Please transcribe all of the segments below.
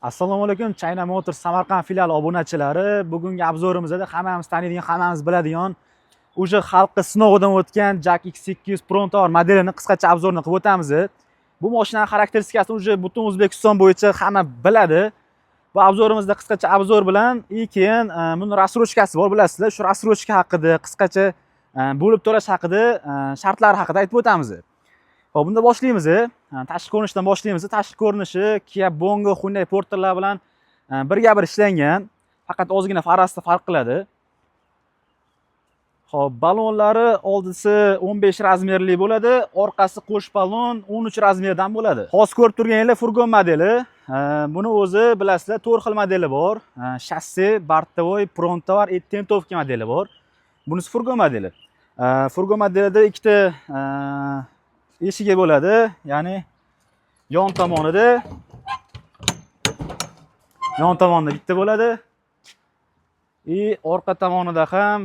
Assalomu alaykum, China Motors Samarqand filiali obunachilari. Bugungi obzorimizda hammamiz taniydigan, hammamiz biladigan, o'sha xalqqa sinovdan o'tgan Jack X800 Prontour modelini qisqacha obzorini qilib o'tamiz. Bu mashinaning xarakteristikasini o'sha butun O'zbekiston bo'yicha hamma biladi. Bu obzorimizda qisqacha obzor bilan keyin buni rassrochkasi bor, bilasizlar. Shu rassrochka haqida, qisqacha bo'lib to'lash haqida, shartlari haqida aytib o'tamiz. Hop, bunda boshlaymiz. Tashqi ko'rinishdan boshlaymiz. Tashqi ko'rinishi Kia Bongo, Hyundai Porterlar bilan birga-bir ishlangan. Faqat ozgina farasida farq qiladi. Hop, balonlari oldisi 15 razmerli bo'ladi, orqasi qo'sh balon 13 razmerdan bo'ladi. Hozir ko'rib turganingiz furgon modeli. Buni o'zi bilasizlar, 4 xil modeli bor. Shassi, Bartovoy, Prontour, Tentovka modeli bor. Bunisi furgon modeli. Furgon modelida ikkita eshigi bo'ladi, ya'ni yon tomonida bitta bo'ladi. Orqa tomonida ham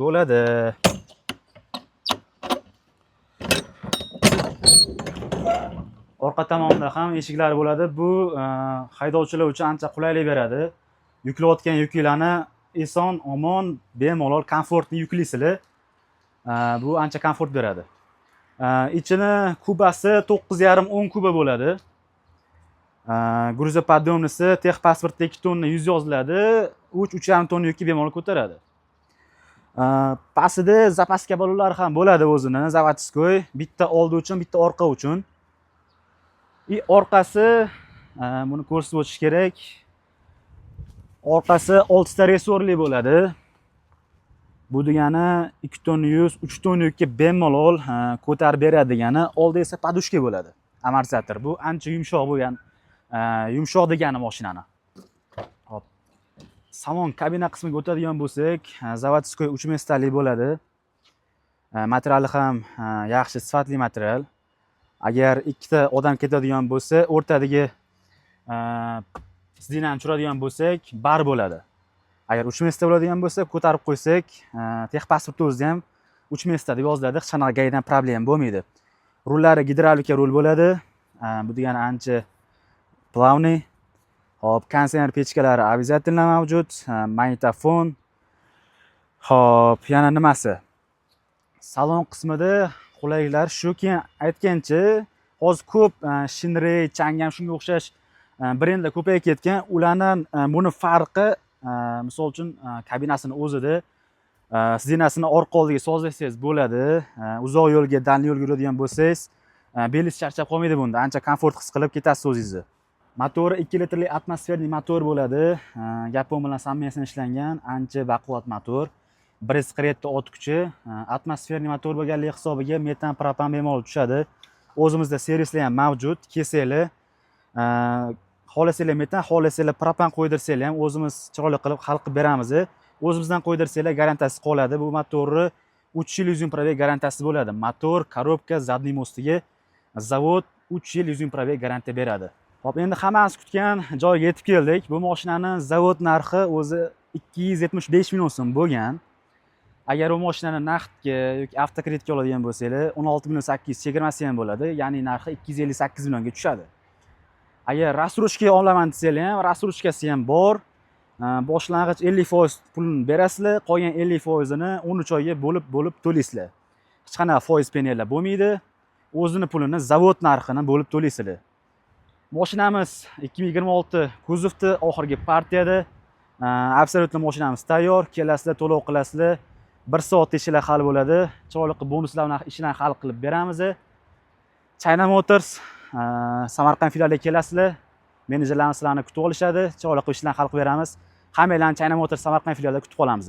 bo'ladi. Orqa tomonida ham eshiklar bo'ladi. Bu haydovchilar uchun ancha qulaylik beradi. Yuklayotgan yuklarni eson, omon, bemalol, komfortli yuklaysizlar. Bu ancha komfort beradi. İçini kubasi 9,5-10 kuba bo'ladi. Gruzopodъемnisi texpasportda 2 tonna 100 yoziladi. 3,5 tonna yukni bemalol ko'taradi. Pastida zapaska balonlari ham bo'ladi o'zini, zavodskoy, bitta oldi uchun, bitta orqa uchun. Orqasi buni ko'rsatib o'tish kerak. Orqasi 6 ta resorli bo'ladi. Bu degani 2 tonna 100, 3 tonna yukka bemalol ko'tarib beradi degani. Oldi esa podushka bo'ladi. Amortizator. Bu ancha yumshoq bo'lgan, yumshoq degani mashinani. Hop. Salon kabina qismiga o'tadigan bo'lsak, zavodskoy 3 mestali bo'ladi. Materiali ham yaxshi, sifatli material. Agar ikkita odam ketadigan bo'lsa, o'rtadagi sidinani tushiradigan bo'lsak, bar bo'ladi. Agar 3 mesta bo'ladigan bo'lsa, ko'tarib qo'ysak, texpasportda o'zida ham 3 mesta deb yoziladi. Hech qanaqa gaydan problem bo'lmaydi. Rullari gidravlika rul bo'ladi. Bu degani ancha plavniy. Hop, kondisioner pechkalari обязательно mavjud. Magnitofon. Hop, yana nimasi? Salon qismida qulayliklar shu. Keyin aytgancha, hozir ko'p Shinrey, Chang'an shunga o'xshash brendlar ko'payib ketgan. Ularning buni farqi, misol uchun kabinasini o'zida sidinasini orqa oldiga sozlasangiz bo'ladi. Uzoq yo'lga, dalni yo'lga yuradigan bo'lsangiz, belingiz charchab qolmaydi bunda. Ancha komfort his qilib ketasiz o'zingizni. Motori 2 litrli atmosferli motor bo'ladi. Yapon bilan совместно ishlangan, ancha baquvvat motor. 147 ot kuchi, atmosferli motor bo'lganligi hisobiga metan, propan bemalol tushadi. O'zimizda servislar ham mavjud. Kelsanglar, xohlasanglar metan, xohlasanglar propan qo'ydirsanglar ham o'zimiz chiroyli qilib hal qilib beramiz. O'zimizdan qo'ydirsanglar garantiyasi qoladi. Bu motorni 3 yil 100 probeg garantiyasi bo'ladi. Motor, korobka, zadniy mostiga zavod 3 yil 100 probeg garantiya beradi. Hop, endi hammamiz kutgan joyga yetib keldik. Bu mashinaning zavod narxi o'zi 275 million so'm bo'lgan. Agar u mashinani naqdga yoki avtokreditga oladigan bo'lsanglar, 16 million 800 chegirmasi ham bo'ladi. Ya'ni narxi 258 millionga tushadi. Agar rassrochka olaman desanglar ham, rassrochkasi ham bor. Boshlang'ich 50% pulni berasizlar, qolgan 50%ni 13 oyga bo'lib to'laysizlar. Hech qanaqa foiz penallar bo'lmaydi. O'zini pulini zavod narxini bo'lib to'laysizlar. Mashinamiz 2026 kuzovda, oxirgi partiyada. Absolyutno mashinamiz tayyor. Kelasizlar, to'lov qilasizlar. 1 soatda ishlar hal bo'ladi. Chiroyli qilib bonuslar bilan ishlarni hal qilib beramiz. China Motors Samarqand filialiga kelasizlar. Menejerlarimiz sizlarni kutib olishadi. Chiroyli qilib ishlarni hal qilib beramiz. Hammalarni China Motors Samarqand filialida kutib qolamiz.